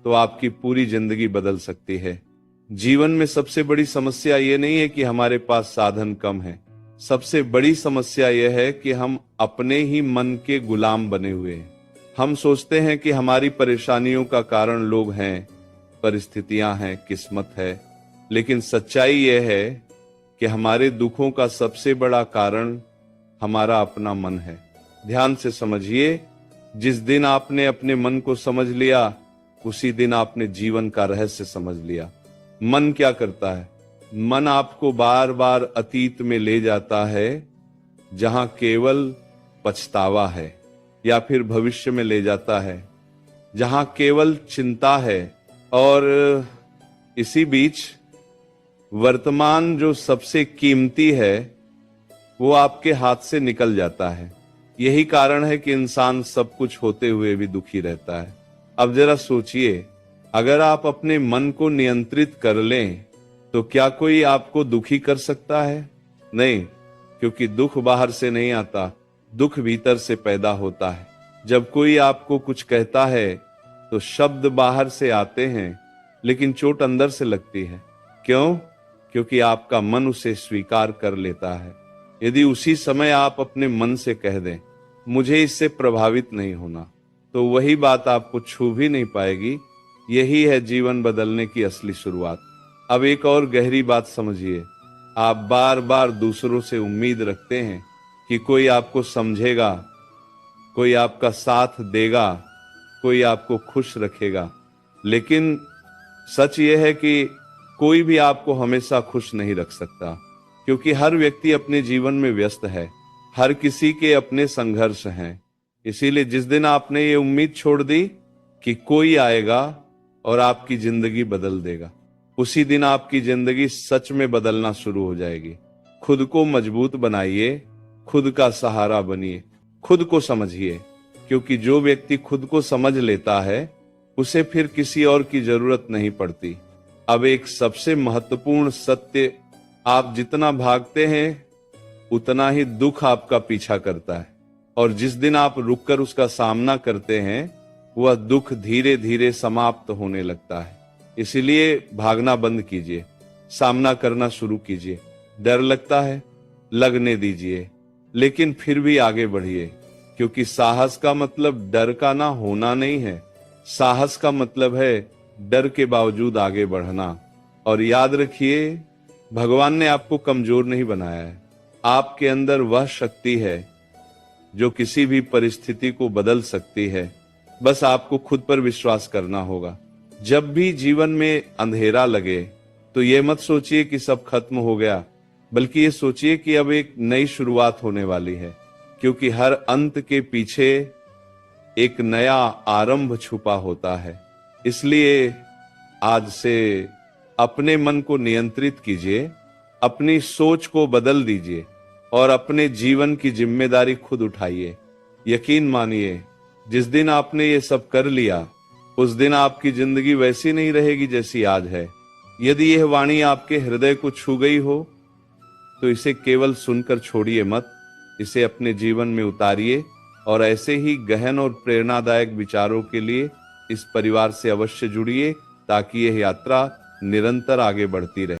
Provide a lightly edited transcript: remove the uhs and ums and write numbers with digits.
तो आपकी पूरी जिंदगी बदल सकती है। जीवन में सबसे बड़ी समस्या ये नहीं है कि हमारे पास साधन कम है, सबसे बड़ी समस्या यह है कि हम अपने ही मन के गुलाम बने हुए हैं। हम सोचते हैं कि हमारी परेशानियों का कारण लोग हैं, परिस्थितियां हैं, किस्मत है, लेकिन सच्चाई यह है कि हमारे दुखों का सबसे बड़ा कारण हमारा अपना मन है। ध्यान से समझिए, जिस दिन आपने अपने मन को समझ लिया, उसी दिन आपने जीवन का रहस्य समझ लिया। मन क्या करता है? मन आपको बार बार अतीत में ले जाता है, जहां केवल पछतावा है, या फिर भविष्य में ले जाता है, जहां केवल चिंता है, और इसी बीच वर्तमान जो सबसे कीमती है वो आपके हाथ से निकल जाता है। यही कारण है कि इंसान सब कुछ होते हुए भी दुखी रहता है। अब जरा सोचिए, अगर आप अपने मन को नियंत्रित कर लें तो क्या कोई आपको दुखी कर सकता है? नहीं, क्योंकि दुख बाहर से नहीं आता, दुख भीतर से पैदा होता है। जब कोई आपको कुछ कहता है तो शब्द बाहर से आते हैं, लेकिन चोट अंदर से लगती है। क्यों? क्योंकि आपका मन उसे स्वीकार कर लेता है। यदि उसी समय आप अपने मन से कह दें, मुझे इससे प्रभावित नहीं होना, तो वही बात आपको छू भी नहीं पाएगी। यही है जीवन बदलने की असली शुरुआत। अब एक और गहरी बात समझिए, आप बार बार दूसरों से उम्मीद रखते हैं कि कोई आपको समझेगा, कोई आपका साथ देगा, कोई आपको खुश रखेगा, लेकिन सच यह है कि कोई भी आपको हमेशा खुश नहीं रख सकता, क्योंकि हर व्यक्ति अपने जीवन में व्यस्त है, हर किसी के अपने संघर्ष हैं। इसीलिए जिस दिन आपने ये उम्मीद छोड़ दी कि कोई आएगा और आपकी जिंदगी बदल देगा, उसी दिन आपकी जिंदगी सच में बदलना शुरू हो जाएगी। खुद को मजबूत बनाइए, खुद का सहारा बनिए, खुद को समझिए, क्योंकि जो व्यक्ति खुद को समझ लेता है उसे फिर किसी और की जरूरत नहीं पड़ती। अब एक सबसे महत्वपूर्ण सत्य, आप जितना भागते हैं उतना ही दुख आपका पीछा करता है, और जिस दिन आप रुककर उसका सामना करते हैं वह दुख धीरे धीरे समाप्त होने लगता है। इसलिए भागना बंद कीजिए, सामना करना शुरू कीजिए। डर लगता है, लगने दीजिए, लेकिन फिर भी आगे बढ़िए, क्योंकि साहस का मतलब डर का ना होना नहीं है। साहस का मतलब है डर के बावजूद आगे बढ़ना। और याद रखिए, भगवान ने आपको कमजोर नहीं बनाया है। आपके अंदर वह शक्ति है जो किसी भी परिस्थिति को बदल सकती है। बस आपको खुद पर विश्वास करना होगा। जब भी जीवन में अंधेरा लगे तो ये मत सोचिए कि सब खत्म हो गया, बल्कि ये सोचिए कि अब एक नई शुरुआत होने वाली है, क्योंकि हर अंत के पीछे एक नया आरंभ छुपा होता है। इसलिए आज से अपने मन को नियंत्रित कीजिए, अपनी सोच को बदल दीजिए और अपने जीवन की जिम्मेदारी खुद उठाइए। यकीन मानिए, जिस दिन आपने ये सब कर लिया उस दिन आपकी जिंदगी वैसी नहीं रहेगी जैसी आज है। यदि यह वाणी आपके हृदय को छू गई हो तो इसे केवल सुनकर छोड़िए मत, इसे अपने जीवन में उतारिए, और ऐसे ही गहन और प्रेरणादायक विचारों के लिए इस परिवार से अवश्य जुड़िए, ताकि यह यात्रा निरंतर आगे बढ़ती रहे।